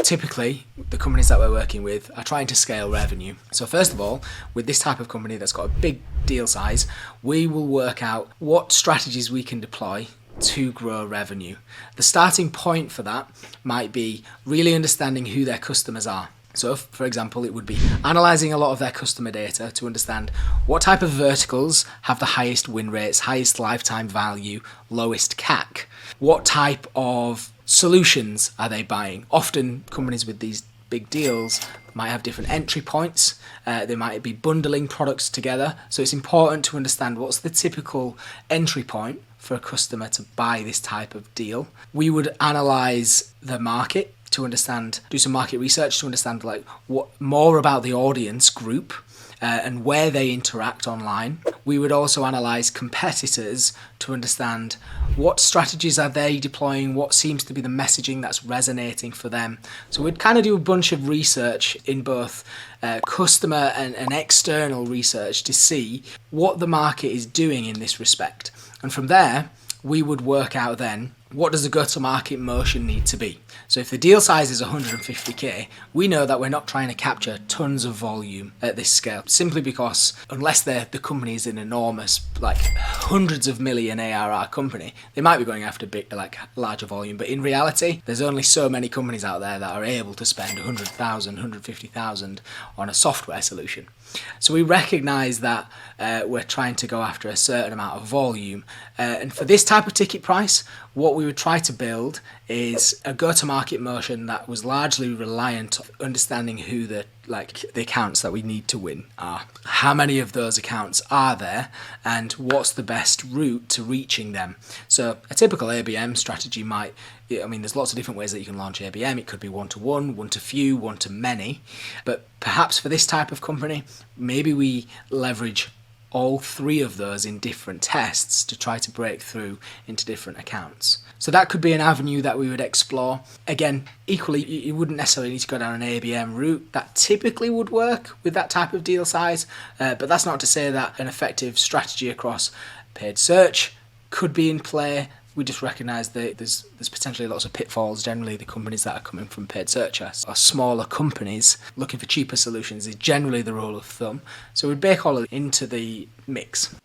typically the companies that we're working with are trying to scale revenue. So first of all, with this type of company that's got a big deal size, we will work out what strategies we can deploy to grow revenue. The starting point for that might be really understanding who their customers are. So, for example, it would be analysing a lot of their customer data to understand what type of verticals have the highest win rates, highest lifetime value, lowest CAC. What type of solutions are they buying? Often companies with these big deals might have different entry points. They might be bundling products together. So it's important to understand what's the typical entry point for a customer to buy this type of deal. We would analyse the market to understand, do some market research to understand like what more about the audience group and where they interact online. We would also analyse competitors to understand what strategies are they deploying, what seems to be the messaging that's resonating for them. So we'd kind of do a bunch of research in both customer and external research to see what the market is doing in this respect. And from there, we would work out then, what does the go-to-market motion need to be? So if the deal size is 150k, we know that we're not trying to capture tons of volume at this scale, simply because unless the company is an enormous, like hundreds of million ARR company, they might be going after big, like larger volume. But in reality, there's only so many companies out there that are able to spend 100,000, 150,000 on a software solution. So we recognize that we're trying to go after a certain amount of volume. And for this type of ticket price, what we would try to build is a go-to-market motion that was largely reliant on understanding who the accounts that we need to win are. How many of those accounts are there, and what's the best route to reaching them? So a typical ABM strategy might, there's lots of different ways that you can launch ABM. It could be one-to-one, one-to-few, one-to-many. But perhaps for this type of company, maybe we leverage all three of those in different tests to try to break through into different accounts. So that could be an avenue that we would explore. Again, equally, you wouldn't necessarily need to go down an ABM route. That typically would work with that type of deal size, but that's not to say that an effective strategy across paid search could be in play. We just recognise that there's potentially lots of pitfalls. Generally, the companies that are coming from paid search are smaller companies looking for cheaper solutions is generally the rule of thumb. So we bake all of it into the mix.